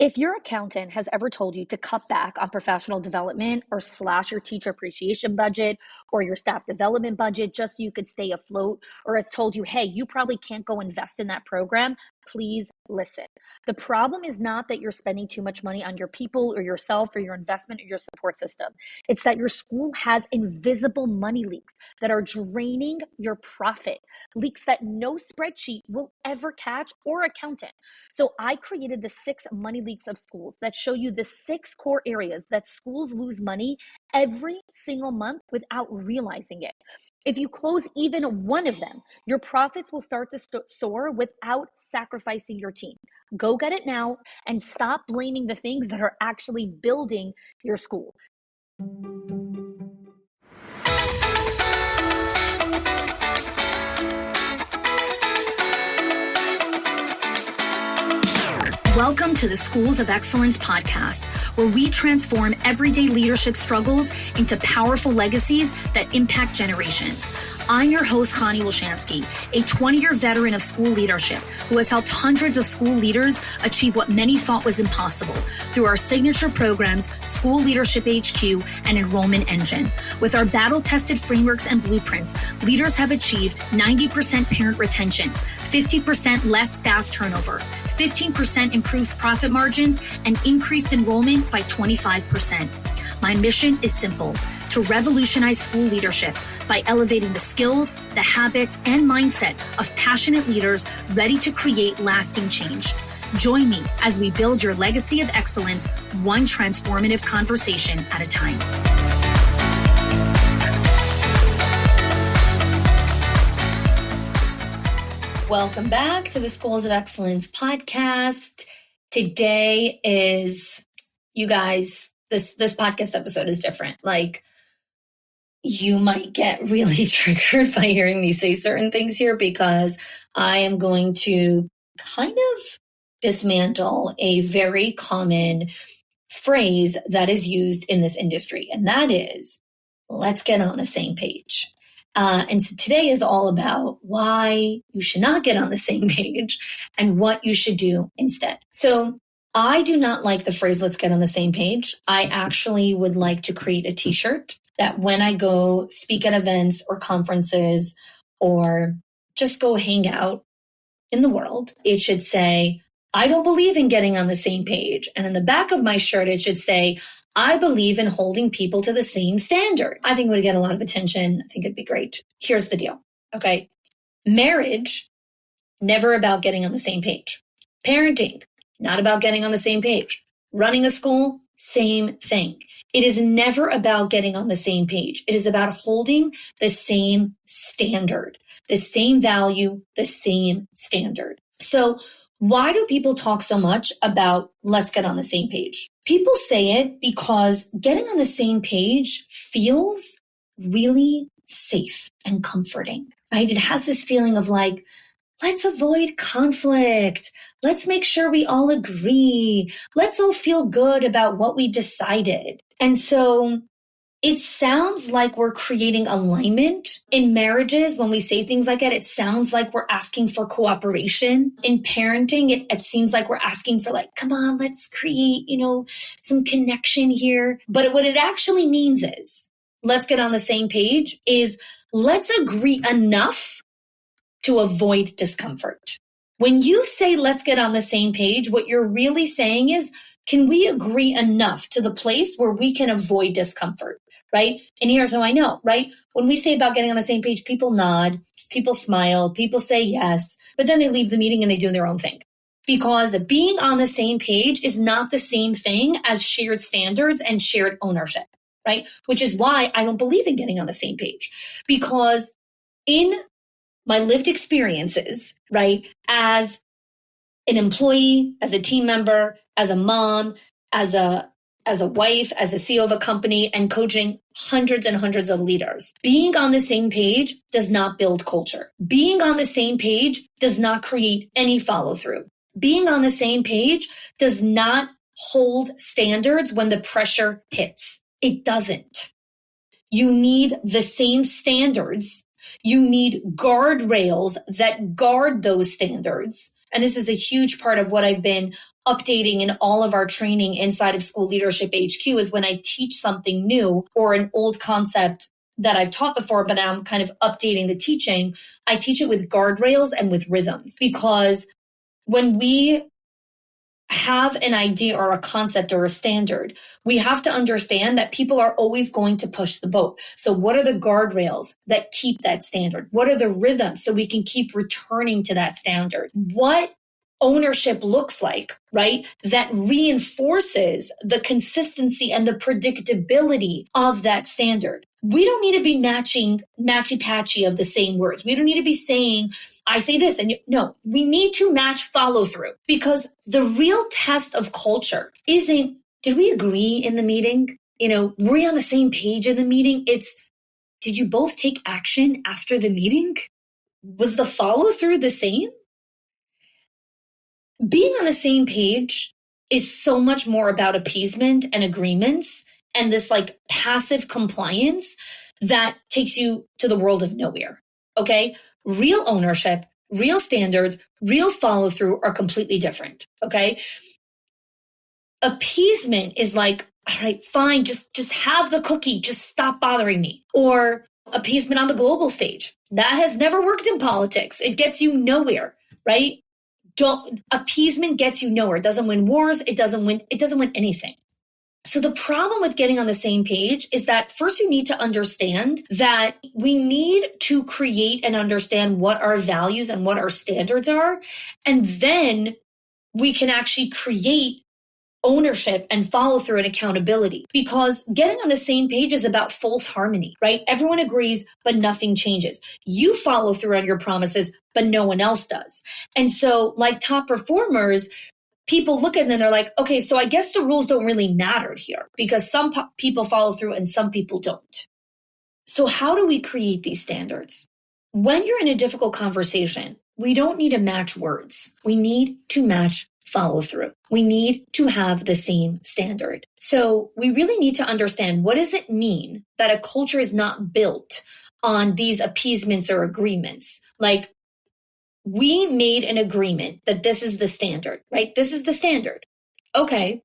If your accountant has ever told you to cut back on professional development or slash your teacher appreciation budget or your staff development budget just so you could stay afloat, or has told you, hey, you probably can't go invest in that program, please listen. The problem is not that you're spending too much money on your people or yourself or your investment or your support system. It's that your school has invisible money leaks that are draining your profit, leaks that no spreadsheet will ever catch or accountant. So I created the 6 money leaks of schools that show you the 6 core areas that schools lose money every single month without realizing it. If you close even one of them, your profits will start to soar without sacrificing your team. Go get it now and stop blaming the things that are actually building your school. Welcome to the Schools of Excellence podcast, where we transform everyday leadership struggles into powerful legacies that impact generations. I'm your host, Chanie, a 20-year veteran of school leadership who has helped hundreds of school leaders achieve what many thought was impossible through our signature programs, School Leadership HQ and Enrollment Engine. With our battle-tested frameworks and blueprints, leaders have achieved 90% parent retention, 50% less staff turnover, 15% improved profit margins, and increased enrollment by 25%. My mission is simple: to revolutionize school leadership by elevating the skills, the habits, and mindset of passionate leaders ready to create lasting change. Join me as we build your legacy of excellence, one transformative conversation at a time. Welcome back to the Schools of Excellence podcast. Today is, you guys, this podcast episode is different. Like, you might get really triggered by hearing me say certain things here, because I am going to kind of dismantle a very common phrase that is used in this industry, and that is, let's get on the same page. And so today is all about why you should not get on the same page and what you should do instead. So I do not like the phrase, let's get on the same page. I actually would like to create a t-shirt that when I go speak at events or conferences or just go hang out in the world, it should say, I don't believe in getting on the same page. And in the back of my shirt, it should say, I believe in holding people to the same standard. I think it would get a lot of attention. I think it'd be great. Here's the deal. Okay. Marriage, never about getting on the same page. Parenting, not about getting on the same page. Running a school, same thing. It is never about getting on the same page. It is about holding the same standard, the same value, the same standard. So why do people talk so much about let's get on the same page? People say it because getting on the same page feels really safe and comforting, right? It has this feeling of like, let's avoid conflict. Let's make sure we all agree. Let's all feel good about what we decided. And so it sounds like we're creating alignment in marriages. When we say things like that, it sounds like we're asking for cooperation. In parenting, it seems like we're asking for like, come on, let's create, some connection here. But what it actually means is, let's get on the same page, is let's agree enough to avoid discomfort. When you say let's get on the same page, what you're really saying is, can we agree enough to the place where we can avoid discomfort, right? And here's how I know, right? When we say about getting on the same page, people nod, people smile, people say yes, but then they leave the meeting and they do their own thing. Because being on the same page is not the same thing as shared standards and shared ownership, right? Which is why I don't believe in getting on the same page. Because in my lived experiences, right, as an employee, as a team member, as a mom, as a wife, as a CEO of a company, and coaching hundreds and hundreds of leaders, being on the same page does not build culture. Being on the same page does not create any follow through. Being on the same page does not hold standards when the pressure hits. It doesn't. You need the same standards. You need guardrails that guard those standards. And this is a huge part of what I've been updating in all of our training inside of School Leadership HQ, is when I teach something new or an old concept that I've taught before, but now I'm kind of updating the teaching. I teach it with guardrails and with rhythms, because when we have an idea or a concept or a standard, we have to understand that people are always going to push the boat. So what are the guardrails that keep that standard? What are the rhythms so we can keep returning to that standard? What ownership looks like, right? That reinforces the consistency and the predictability of that standard. We don't need to be matchy-patchy of the same words. We don't need to be saying, I say this and no, we need to match follow through, because the real test of culture isn't, did we agree in the meeting? Were we on the same page in the meeting? It's, did you both take action after the meeting? Was the follow through the same? Being on the same page is so much more about appeasement and agreements and this like passive compliance that takes you to the world of nowhere. Okay. Real ownership, real standards, real follow through are completely different. Okay. Appeasement is like, all right, fine. Just have the cookie. Just stop bothering me. Or appeasement on the global stage. That has never worked in politics. It gets you nowhere, right? Appeasement gets you nowhere. It doesn't win wars. It doesn't win anything. So the problem with getting on the same page is that first you need to understand that we need to create and understand what our values and what our standards are. And then we can actually create ownership and follow through and accountability, because getting on the same page is about false harmony, right? Everyone agrees, but nothing changes. You follow through on your promises, but no one else does. And so like top performers, people look at them and they're like, okay, so I guess the rules don't really matter here, because some people follow through and some people don't. So how do we create these standards? When you're in a difficult conversation, we don't need to match words. We need to match follow through. We need to have the same standard. So we really need to understand, what does it mean that a culture is not built on these appeasements or agreements? Like, we made an agreement that this is the standard, right? This is the standard. Okay.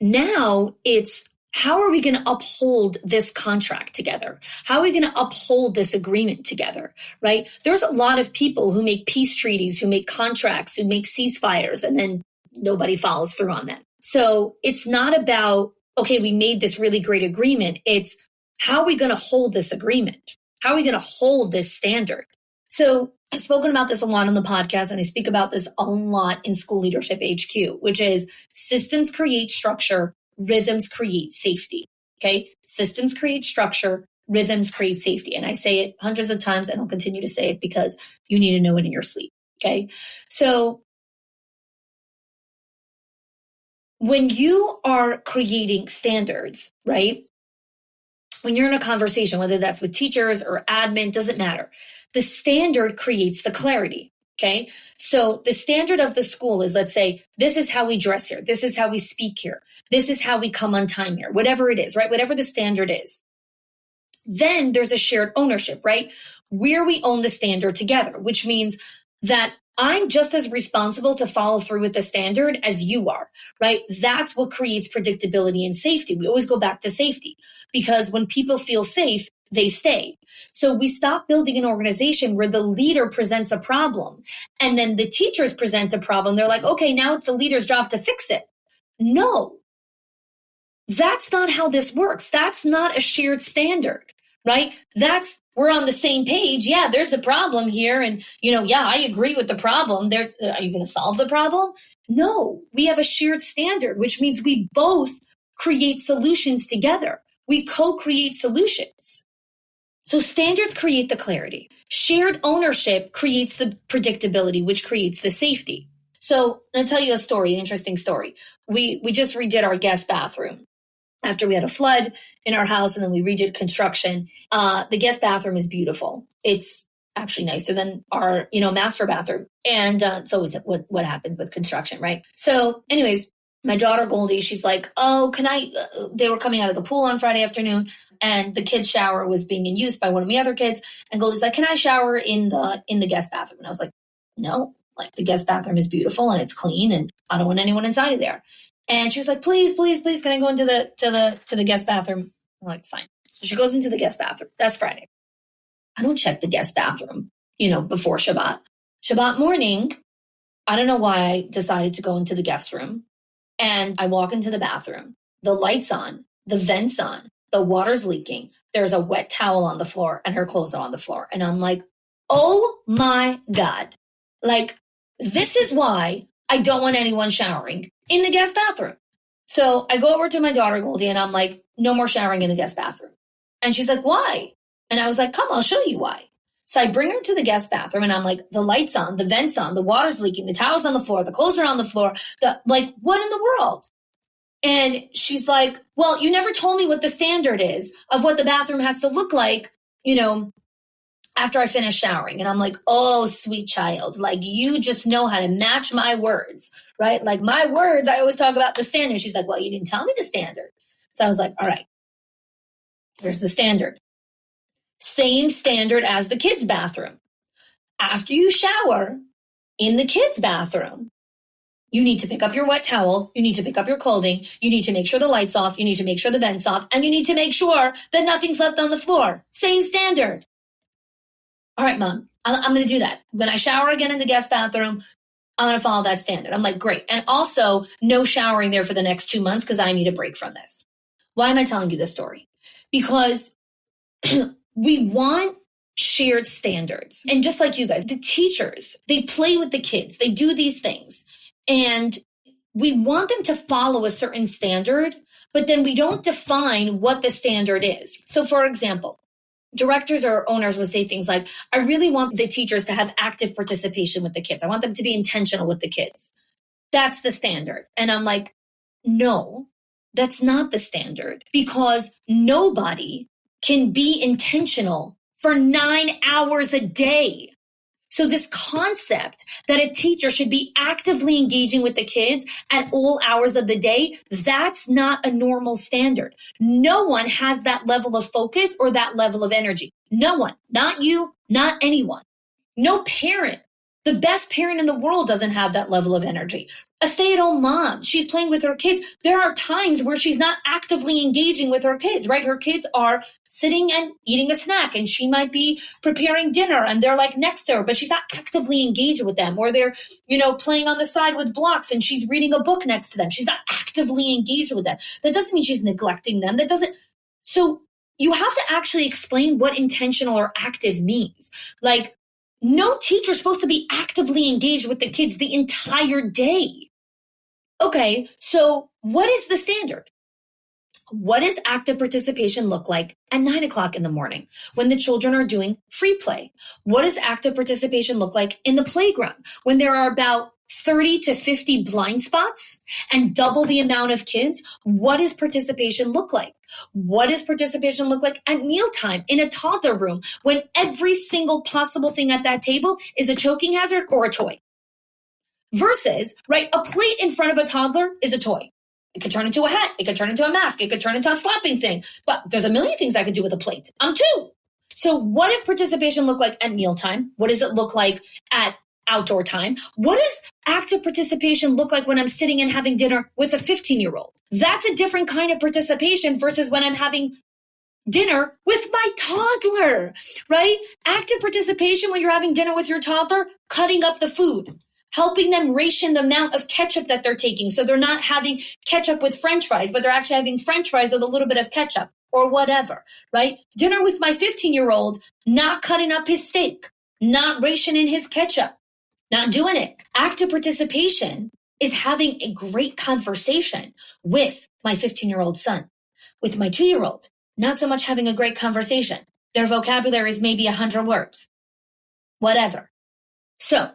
Now it's, how are we going to uphold this contract together? How are we going to uphold this agreement together, right? There's a lot of people who make peace treaties, who make contracts, who make ceasefires, and then nobody follows through on them. So it's not about, okay, we made this really great agreement. It's, how are we going to hold this agreement? How are we going to hold this standard? So I've spoken about this a lot on the podcast, and I speak about this a lot in School Leadership HQ, which is systems create structure, rhythms create safety. Okay. Systems create structure, rhythms create safety. And I say it hundreds of times, and I'll continue to say it because you need to know it in your sleep. Okay. So when you are creating standards, right? When you're in a conversation, whether that's with teachers or admin, doesn't matter. The standard creates the clarity. Okay. So the standard of the school is, let's say, this is how we dress here. This is how we speak here. This is how we come on time here, whatever it is, right? Whatever the standard is. Then there's a shared ownership, right? Where we own the standard together, which means that I'm just as responsible to follow through with the standard as you are, right? That's what creates predictability and safety. We always go back to safety, because when people feel safe, they stay. So we stop building an organization where the leader presents a problem and then the teachers present a problem. They're like, okay, now it's the leader's job to fix it. No, that's not how this works. That's not a shared standard, right? That's, we're on the same page. Yeah, there's a problem here. And, yeah, I agree with the problem. Are you going to solve the problem? No, we have a shared standard, which means we both create solutions together. We co-create solutions. So standards create the clarity. Shared ownership creates the predictability, which creates the safety. So I'll tell you a story, an interesting story. We just redid our guest bathroom after we had a flood in our house, and then we redid construction. The guest bathroom is beautiful. It's actually nicer than our, master bathroom. And it's always what happens with construction, right? So anyways, my daughter Goldie, she's like, oh, they were coming out of the pool on Friday afternoon, and the kids' shower was being in use by one of the other kids. And Goldie's like, can I shower in the guest bathroom? And I was like, no, Like, the guest bathroom is beautiful and it's clean and I don't want anyone inside of there. And she was like, please, please, please, can I go into the guest bathroom? I'm like, fine. So she goes into the guest bathroom. That's Friday. I don't check the guest bathroom, before Shabbat. Shabbat morning, I don't know why I decided to go into the guest room. And I walk into the bathroom. The light's on, the vent's on, the water's leaking. There's a wet towel on the floor and her clothes are on the floor. And I'm like, oh my God. Like, this is why I don't want anyone showering in the guest bathroom. So I go over to my daughter, Goldie, and I'm like, no more showering in the guest bathroom. And she's like, why? And I was like, come, I'll show you why. So I bring her to the guest bathroom and I'm like, the light's on, the vent's on, the water's leaking, the towel's on the floor, the clothes are on the floor. What in the world? And she's like, well, you never told me what the standard is of what the bathroom has to look like, after I finish showering. And I'm like, oh, sweet child, like, you just know how to match my words, right? Like, my words, I always talk about the standard. She's like, well, you didn't tell me the standard. So I was like, all right, here's the standard. Same standard as the kids' bathroom. After you shower in the kids' bathroom, you need to pick up your wet towel. You need to pick up your clothing. You need to make sure the light's off. You need to make sure the vent's off. And you need to make sure that nothing's left on the floor. Same standard. All right, Mom, I'm going to do that. When I shower again in the guest bathroom, I'm going to follow that standard. I'm like, great. And also, no showering there for the next 2 months because I need a break from this. Why am I telling you this story? Because we want shared standards. And just like you guys, the teachers, they play with the kids. They do these things. And we want them to follow a certain standard, but then we don't define what the standard is. So, for example, directors or owners would say things like, I really want the teachers to have active participation with the kids. I want them to be intentional with the kids. That's the standard. And I'm like, no, that's not the standard, because nobody can be intentional for 9 hours a day. So this concept that a teacher should be actively engaging with the kids at all hours of the day, that's not a normal standard. No one has that level of focus or that level of energy. No one, not you, not anyone. No parent, the best parent in the world, doesn't have that level of energy. A stay-at-home mom, she's playing with her kids. There are times where she's not actively engaging with her kids, right? Her kids are sitting and eating a snack, and she might be preparing dinner and they're like next to her, but she's not actively engaged with them. Or they're, playing on the side with blocks and she's reading a book next to them. She's not actively engaged with them. That doesn't mean she's neglecting them. So you have to actually explain what intentional or active means. Like, no teacher is supposed to be actively engaged with the kids the entire day. Okay, so what is the standard? What does active participation look like at 9 o'clock in the morning when the children are doing free play? What does active participation look like in the playground when there are about 30 to 50 blind spots and double the amount of kids? What does participation look like? What does participation look like at mealtime in a toddler room when every single possible thing at that table is a choking hazard or a toy? Versus, right, a plate in front of a toddler is a toy. It could turn into a hat. It could turn into a mask. It could turn into a slapping thing. But there's a million things I could do with a plate. I'm two. So what does participation look like at mealtime? What does it look like at outdoor time? What does active participation look like when I'm sitting and having dinner with a 15-year-old? That's a different kind of participation versus when I'm having dinner with my toddler, right? Active participation when you're having dinner with your toddler, cutting up the food, helping them ration the amount of ketchup that they're taking. So they're not having ketchup with French fries, but they're actually having French fries with a little bit of ketchup or whatever, right? Dinner with my 15-year-old, not cutting up his steak, not rationing his ketchup, not doing it. Active participation is having a great conversation with my 15-year-old son. With my 2-year-old, not so much having a great conversation. Their vocabulary is maybe 100 words, whatever. So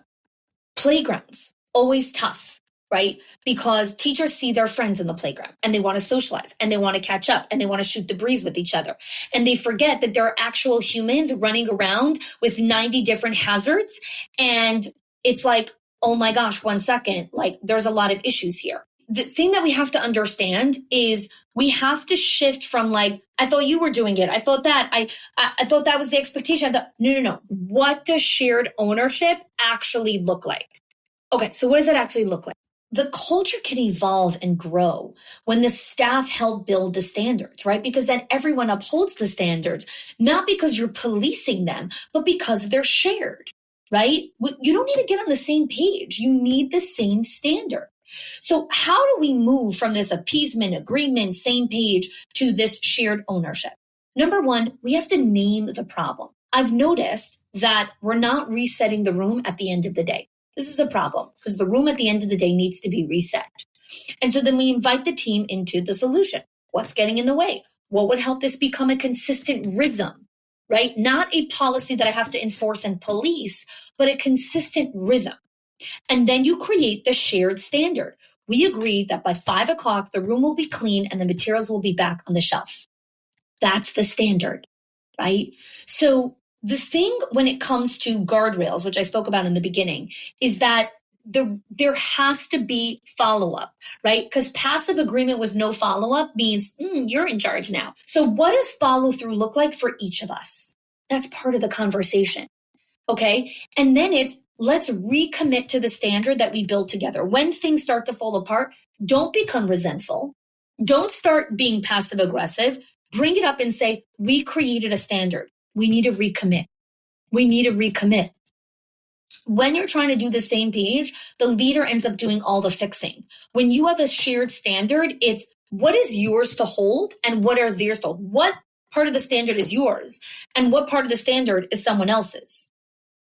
playgrounds, always tough, right? Because teachers see their friends in the playground and they want to socialize and they want to catch up and they want to shoot the breeze with each other. And they forget that there are actual humans running around with 90 different hazards. And it's like, oh my gosh, 1 second, like there's a lot of issues here. The thing that we have to understand is we have to shift from like, I thought you were doing it. I thought that, I thought that was the expectation. No. What does shared ownership actually look like? Okay, so what does that actually look like? The culture can evolve and grow when the staff help build the standards, right? Because then everyone upholds the standards, not because you're policing them, but because they're shared, right? You don't need to get on the same page. You need the same standard. So how do we move from this appeasement, agreement, same page to this shared ownership? Number one, we have to name the problem. I've noticed that we're not resetting the room at the end of the day. This is a problem because the room at the end of the day needs to be reset. And so then we invite the team into the solution. What's getting in the way? What would help this become a consistent rhythm, right? Not a policy that I have to enforce and police, but a consistent rhythm. And then you create the shared standard. We agree that by 5 o'clock, the room will be clean and the materials will be back on the shelf. That's the standard, right? So the thing when it comes to guardrails, which I spoke about in the beginning, is that there has to be follow-up, right? Because passive agreement with no follow-up means you're in charge now. So what does follow-through look like for each of us? That's part of the conversation, okay? And then it's let's recommit to the standard that we built together. When things start to fall apart, don't become resentful. Don't start being passive aggressive. Bring it up and say, we created a standard. We need to recommit. We need to recommit. When you're trying to do the same page, the leader ends up doing all the fixing. When you have a shared standard, it's what is yours to hold and what are theirs to hold. What part of the standard is yours and what part of the standard is someone else's?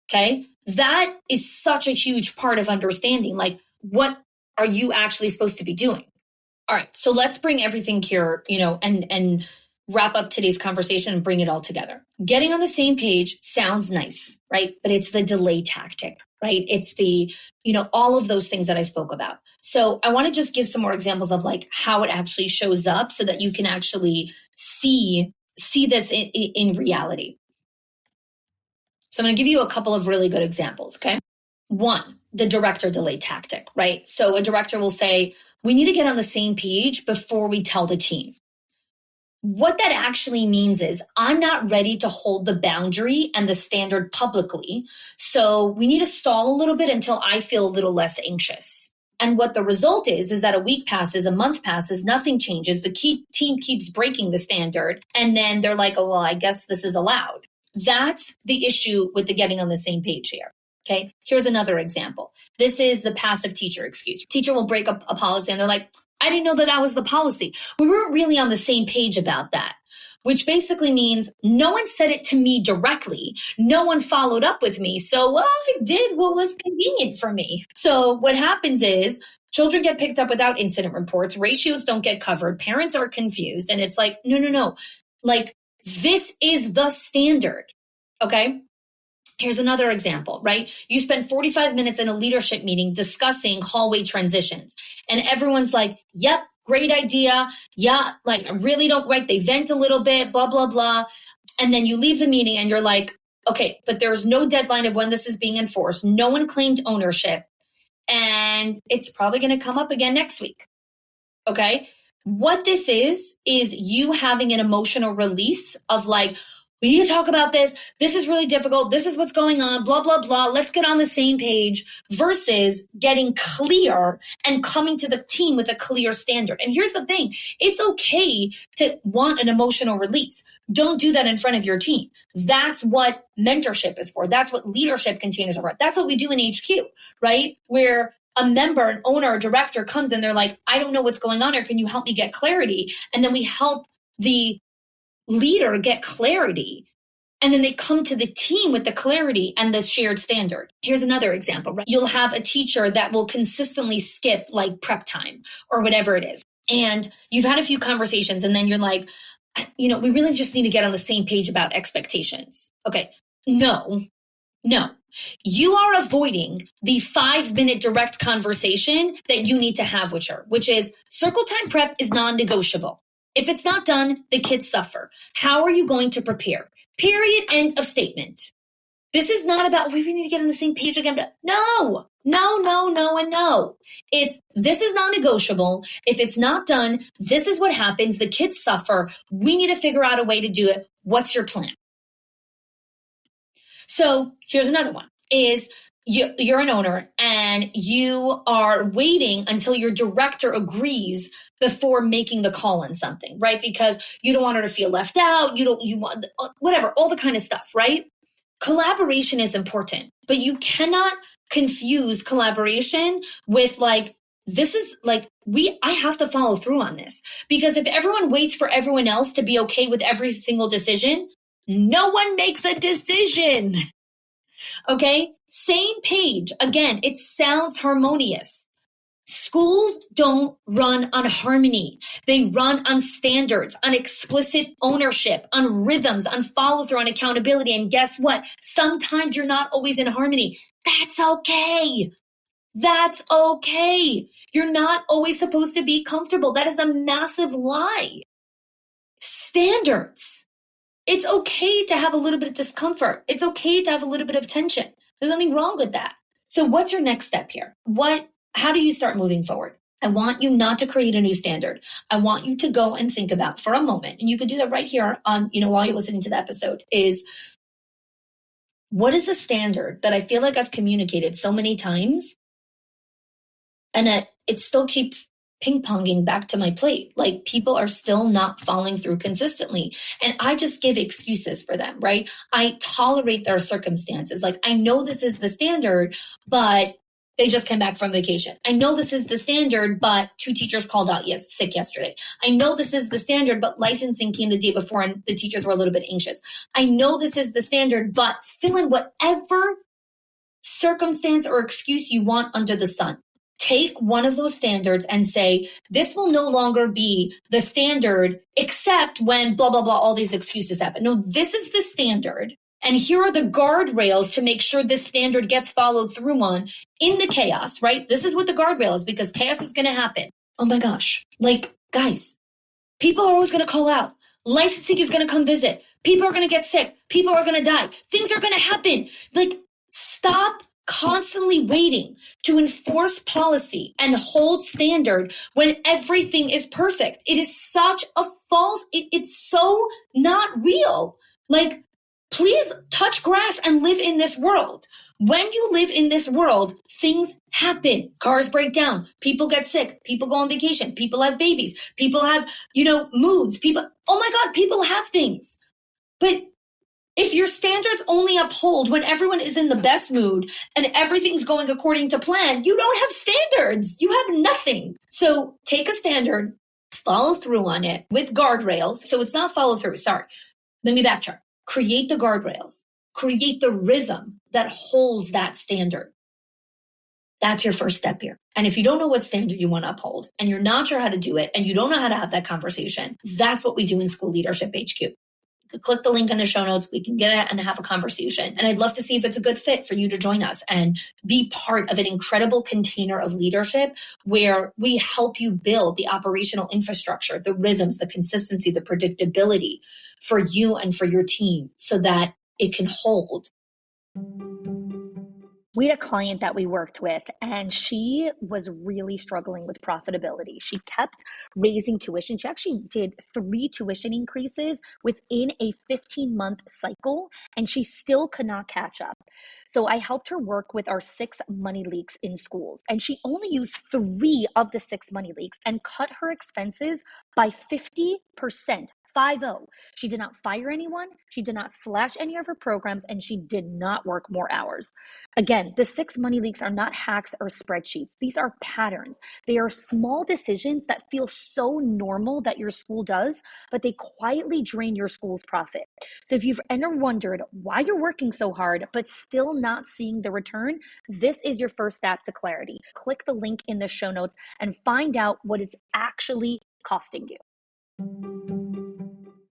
Okay? That is such a huge part of understanding. Like, what are you actually supposed to be doing? All right, so let's bring everything here, and wrap up today's conversation and bring it all together. Getting on the same page sounds nice, right? But it's the delay tactic, right? It's the, all of those things that I spoke about. So I want to just give some more examples of like how it actually shows up so that you can actually see this in reality. So I'm going to give you a couple of really good examples, okay? One, the director delay tactic, right? So a director will say, we need to get on the same page before we tell the team. What that actually means is I'm not ready to hold the boundary and the standard publicly. So we need to stall a little bit until I feel a little less anxious. And what the result is that a week passes, a month passes, nothing changes. The team keeps breaking the standard. And then they're like, oh, well, I guess this is allowed. That's the issue with the getting on the same page here. Okay, here's another example. This is the passive teacher excuse. Teacher will break up a policy and they're like, I didn't know that was the policy. We weren't really on the same page about that, which basically means no one said it to me directly. No one followed up with me. So I did what was convenient for me. So what happens is children get picked up without incident reports. Ratios don't get covered. Parents are confused. And it's like, no. Like, this is the standard. Okay. Here's another example, right? You spend 45 minutes in a leadership meeting discussing hallway transitions. And everyone's like, yep, great idea. Yeah, like I really don't, right? They vent a little bit, blah, blah, blah. And then you leave the meeting and you're like, okay, but there's no deadline of when this is being enforced. No one claimed ownership. And it's probably going to come up again next week. Okay? What this is you having an emotional release of like, we need to talk about this. This is really difficult. This is what's going on, blah, blah, blah. Let's get on the same page versus getting clear and coming to the team with a clear standard. And here's the thing. It's okay to want an emotional release. Don't do that in front of your team. That's what mentorship is for. That's what leadership containers are for. That's what we do in HQ, right? Where a member, an owner, a director comes in, they're like, I don't know what's going on here. Can you help me get clarity? And then we help the leader get clarity. And then they come to the team with the clarity and the shared standard. Here's another example, right? You'll have a teacher that will consistently skip like prep time or whatever it is. And you've had a few conversations and then you're like, we really just need to get on the same page about expectations. Okay. No. You are avoiding the 5-minute direct conversation that you need to have with her, which is circle time prep is non-negotiable. If it's not done, the kids suffer. How are you going to prepare? Period. End of statement. This is not about, we need to get on the same page again. No. It's, this is non-negotiable. If it's not done, this is what happens. The kids suffer. We need to figure out a way to do it. What's your plan? So here's another one is you're an owner and you are waiting until your director agrees before making the call on something, right? Because you don't want her to feel left out. You want whatever, all the kind of stuff, right? Collaboration is important, but you cannot confuse collaboration with like, this is like, I have to follow through on this, because if everyone waits for everyone else to be okay with every single decision, no one makes a decision. Okay. Same page. Again, it sounds harmonious. Schools don't run on harmony. They run on standards, on explicit ownership, on rhythms, on follow through, on accountability. And guess what? Sometimes you're not always in harmony. That's okay. That's okay. You're not always supposed to be comfortable. That is a massive lie. Standards. It's okay to have a little bit of discomfort. It's okay to have a little bit of tension. There's nothing wrong with that. So what's your next step here? How do you start moving forward? I want you not to create a new standard. I want you to go and think about for a moment, and you can do that right here on, while you're listening to the episode, is what is a standard that I feel like I've communicated so many times and it still keeps ping-ponging back to my plate. Like, people are still not following through consistently. And I just give excuses for them, right? I tolerate their circumstances. Like, I know this is the standard, but they just came back from vacation. I know this is the standard, but 2 teachers called out sick yesterday. I know this is the standard, but licensing came the day before and the teachers were a little bit anxious. I know this is the standard, but fill in whatever circumstance or excuse you want under the sun. Take one of those standards and say, this will no longer be the standard except when blah, blah, blah, all these excuses happen. No, this is the standard. And here are the guardrails to make sure this standard gets followed through on in the chaos, right? This is what the guardrail is, because chaos is going to happen. Oh my gosh. Like, guys, people are always going to call out. Licensing is going to come visit. People are going to get sick. People are going to die. Things are going to happen. Like, stop constantly waiting to enforce policy and hold standard when everything is perfect. It is such a false, it's so not real. Like, please touch grass and live in this world. When you live in this world, things happen. Cars break down. People get sick. People go on vacation. People have babies. People have, moods. Oh my God, people have things. But if your standards only uphold when everyone is in the best mood and everything's going according to plan, you don't have standards. You have nothing. So take a standard, follow through on it with guardrails. So it's not follow through. Sorry. Let me backtrack. Create the guardrails. Create the rhythm that holds that standard. That's your first step here. And if you don't know what standard you want to uphold and you're not sure how to do it and you don't know how to have that conversation, that's what we do in School Leadership HQ. Click the link in the show notes. We can get it and have a conversation. And I'd love to see if it's a good fit for you to join us and be part of an incredible container of leadership where we help you build the operational infrastructure, the rhythms, the consistency, the predictability for you and for your team so that it can hold. We had a client that we worked with, and she was really struggling with profitability. She kept raising tuition. She actually did 3 tuition increases within a 15-month cycle, and she still could not catch up. So I helped her work with our 6 money leaks in schools, and she only used 3 of the 6 money leaks and cut her expenses by 50%. 50. She did not fire anyone. She did not slash any of her programs, and she did not work more hours. Again, the 6 money leaks are not hacks or spreadsheets. These are patterns. They are small decisions that feel so normal that your school does, but they quietly drain your school's profit. So if you've ever wondered why you're working so hard, but still not seeing the return, this is your first step to clarity. Click the link in the show notes and find out what it's actually costing you.